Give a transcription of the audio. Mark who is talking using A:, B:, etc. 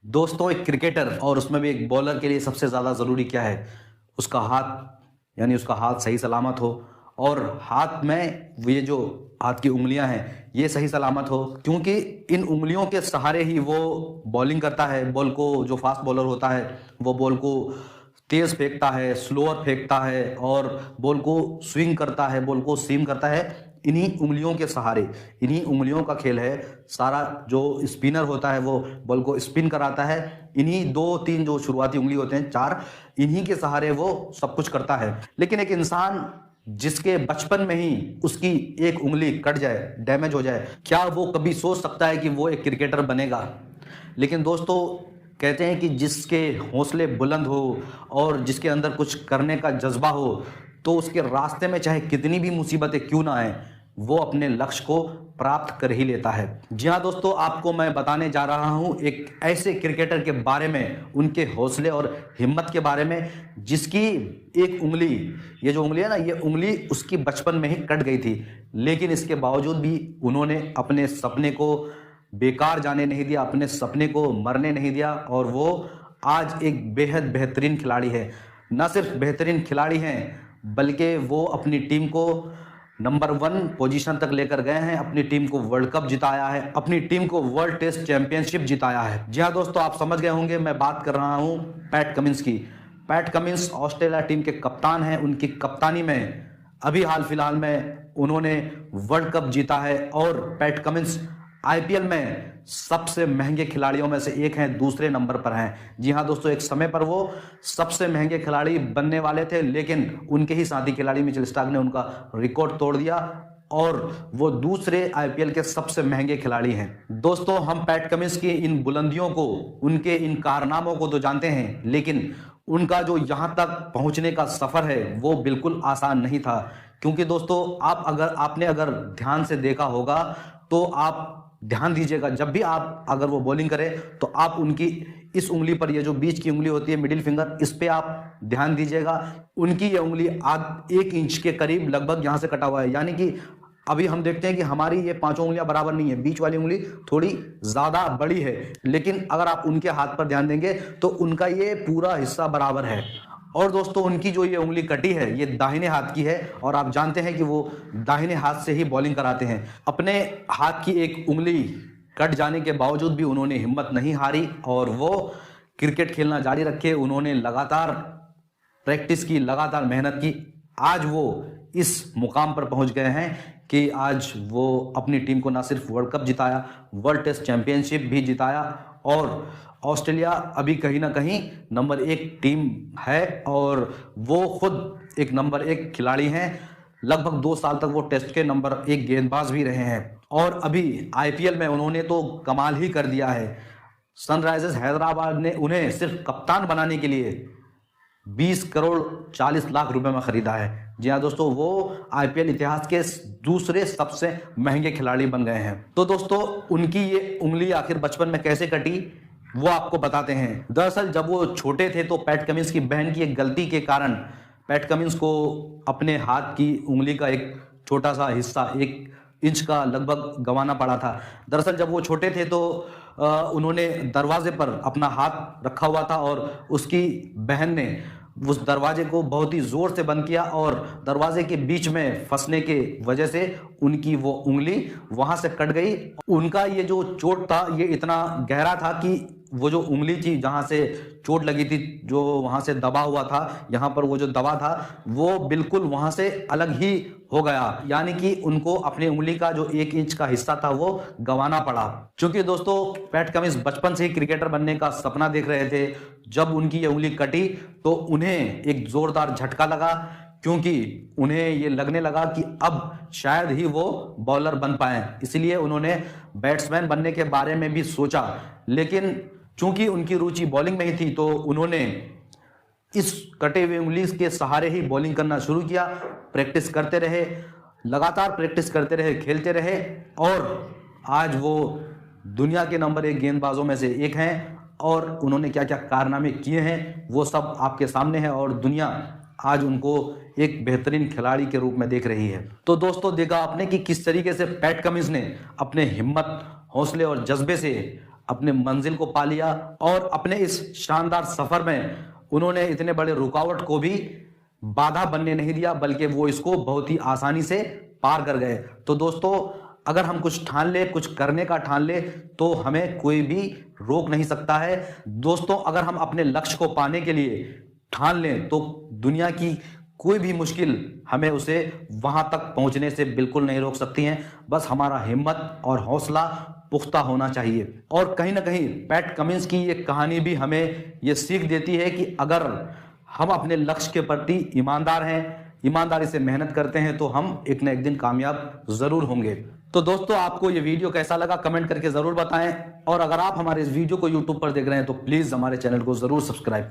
A: दोस्तों, एक क्रिकेटर और उसमें भी एक बॉलर के लिए सबसे ज़्यादा ज़रूरी क्या है? उसका हाथ, यानी उसका हाथ सही सलामत हो और हाथ में ये जो हाथ की उंगलियां हैं ये सही सलामत हो, क्योंकि इन उंगलियों के सहारे ही वो बॉलिंग करता है। बॉल को, जो फास्ट बॉलर होता है वो बॉल को तेज फेंकता है, स्लोअर फेंकता है और बॉल को स्विंग करता है, बॉल को सीम करता है इन्हीं उंगलियों के सहारे। इन्हीं उंगलियों का खेल है सारा। जो स्पिनर होता है वो बॉल को स्पिन कराता है, इन्हीं दो तीन जो शुरुआती उंगली होते हैं, चार, इन्हीं के सहारे वो सब कुछ करता है। लेकिन एक इंसान जिसके बचपन में ही उसकी एक उंगली कट जाए, डैमेज हो जाए, क्या वो कभी सोच सकता है कि वो एक क्रिकेटर बनेगा? लेकिन दोस्तों, कहते हैं कि जिसके हौसले बुलंद हो और जिसके अंदर कुछ करने का जज्बा हो, तो उसके रास्ते में चाहे कितनी भी मुसीबतें क्यों ना आए, वो अपने लक्ष्य को प्राप्त कर ही लेता है। जी हाँ दोस्तों, आपको मैं बताने जा रहा हूँ एक ऐसे क्रिकेटर के बारे में, उनके हौसले और हिम्मत के बारे में, जिसकी एक उंगली, ये जो उंगली है ना, ये उंगली उसकी बचपन में ही कट गई थी, लेकिन इसके बावजूद भी उन्होंने अपने सपने को बेकार जाने नहीं दिया, अपने सपने को मरने नहीं दिया और वो आज एक बेहद बेहतरीन खिलाड़ी है। न सिर्फ बेहतरीन खिलाड़ी हैं, बल्कि वो अपनी टीम को नंबर 1 पोजीशन तक लेकर गए हैं, अपनी टीम को वर्ल्ड कप जिताया है, अपनी टीम को वर्ल्ड टेस्ट चैंपियनशिप जिताया है। जी हाँ दोस्तों, आप समझ गए होंगे मैं बात कर रहा हूँ पैट कमिंस की। पैट कमिंस ऑस्ट्रेलिया टीम के कप्तान हैं। उनकी कप्तानी में अभी हाल फिलहाल में उन्होंने वर्ल्ड कप जीता है और पैट कमिंस आईपीएल में सबसे महंगे खिलाड़ियों में से एक हैं, दूसरे नंबर पर हैं। जी हाँ दोस्तों, एक समय पर वो सबसे महंगे खिलाड़ी बनने वाले थे, लेकिन उनके ही साथी खिलाड़ी मिचेल स्टार्क ने उनका रिकॉर्ड तोड़ दिया और वो दूसरे आईपीएल के सबसे महंगे खिलाड़ी हैं। दोस्तों, हम पैट कमिंस की इन बुलंदियों को, उनके इन कारनामों को तो जानते हैं, लेकिन उनका जो यहां तक पहुंचने का सफर है वो बिल्कुल आसान नहीं था। क्योंकि दोस्तों, आपने अगर ध्यान से देखा होगा तो आप ध्यान दीजिएगा, जब भी आप अगर वो बॉलिंग करें तो आप उनकी इस उंगली पर, ये जो बीच की उंगली होती है मिडिल फिंगर, इस पे आप ध्यान दीजिएगा। उनकी ये उंगली 1 इंच के करीब लगभग यहां से कटा हुआ है। यानी कि अभी हम देखते हैं कि हमारी ये पांचों उंगलियां बराबर नहीं है, बीच वाली उंगली थोड़ी ज्यादा बड़ी है, लेकिन अगर आप उनके हाथ पर ध्यान देंगे तो उनका ये पूरा हिस्सा बराबर है। और दोस्तों, उनकी जो ये उंगली कटी है ये दाहिने हाथ की है और आप जानते हैं कि वो दाहिने हाथ से ही बॉलिंग कराते हैं। अपने हाथ की एक उंगली कट जाने के बावजूद भी उन्होंने हिम्मत नहीं हारी और वो क्रिकेट खेलना जारी रखे। उन्होंने लगातार प्रैक्टिस की, लगातार मेहनत की। आज वो इस मुकाम पर पहुंच गए हैं कि आज वो अपनी टीम को ना सिर्फ वर्ल्ड कप जिताया, वर्ल्ड टेस्ट चैंपियनशिप भी जिताया और ऑस्ट्रेलिया अभी कहीं ना कहीं नंबर 1 टीम है और वो खुद एक नंबर 1 खिलाड़ी हैं। लगभग 2 साल तक वो टेस्ट के नंबर 1 गेंदबाज भी रहे हैं और अभी आईपीएल में उन्होंने तो कमाल ही कर दिया है। सनराइजर्स हैदराबाद ने उन्हें सिर्फ कप्तान बनाने के लिए 20 करोड़ 40 लाख रुपए में खरीदा है। जी हाँ दोस्तों, वो आईपीएल इतिहास के दूसरे सबसे महंगे खिलाड़ी बन गए हैं। तो दोस्तों, उनकी ये उंगली आखिर बचपन में कैसे कटी वो आपको बताते हैं। दरअसल जब वो छोटे थे तो पैट कमिंस की बहन की एक गलती के कारण पैट कमिंस को अपने हाथ की उंगली का एक छोटा सा हिस्सा, 1 इंच का लगभग, गंवाना पड़ा था। दरअसल जब वो छोटे थे तो उन्होंने दरवाजे पर अपना हाथ रखा हुआ था और उसकी बहन ने उस दरवाजे को बहुत ही जोर से बंद किया और दरवाजे के बीच में फंसने के वजह से उनकी वो उंगली वहां से कट गई। उनका ये जो चोट था ये इतना गहरा था कि वो जो उंगली थी, जहां से चोट लगी थी, जो वहां से दबा हुआ था, यहाँ पर वो जो दबा था वो बिल्कुल वहां से अलग ही हो गया। यानी कि उनको अपनी उंगली का जो 1 इंच का हिस्सा था वो गंवाना पड़ा। क्योंकि दोस्तों, पैट कमिंस बचपन से ही क्रिकेटर बनने का सपना देख रहे थे। जब उनकी ये उंगली कटी तो उन्हें एक जोरदार झटका लगा, क्योंकि उन्हें ये लगने लगा कि अब शायद ही वो बॉलर बन पाए। इसलिए उन्होंने बैट्समैन बनने के बारे में भी सोचा, लेकिन चूंकि उनकी रुचि बॉलिंग में ही थी तो उन्होंने इस कटे हुए उंगली के सहारे ही बॉलिंग करना शुरू किया। प्रैक्टिस करते रहे, लगातार प्रैक्टिस करते रहे, खेलते रहे और आज वो दुनिया के नंबर 1 गेंदबाजों में से एक हैं और उन्होंने क्या क्या कारनामे किए हैं वो सब आपके सामने है और दुनिया आज उनको एक बेहतरीन खिलाड़ी के रूप में देख रही है। तो दोस्तों, देखा आपने कि किस तरीके से पैट कमिंस ने अपने हिम्मत, हौसले और जज्बे से अपने मंजिल को पा लिया और अपने इस शानदार सफर में उन्होंने इतने बड़े रुकावट को भी बाधा बनने नहीं दिया, बल्कि वो इसको बहुत ही आसानी से पार कर गए। तो दोस्तों, अगर हम कुछ ठान ले, कुछ करने का ठान ले, तो हमें कोई भी रोक नहीं सकता है। दोस्तों, अगर हम अपने लक्ष्य को पाने के लिए ठान लें तो दुनिया की कोई भी मुश्किल हमें उसे वहां तक पहुंचने से बिल्कुल नहीं रोक सकती हैं। बस हमारा हिम्मत और हौसला पुख्ता होना चाहिए। और कहीं ना कहीं पैट कमिंस की ये कहानी भी हमें ये सीख देती है कि अगर हम अपने लक्ष्य के प्रति ईमानदार हैं, ईमानदारी से मेहनत करते हैं, तो हम एक न एक दिन कामयाब जरूर होंगे। तो दोस्तों, आपको ये वीडियो कैसा लगा कमेंट करके जरूर बताएं। और अगर आप हमारे इस वीडियो को यूट्यूब पर देख रहे हैं तो प्लीज हमारे चैनल को जरूर सब्सक्राइब करें।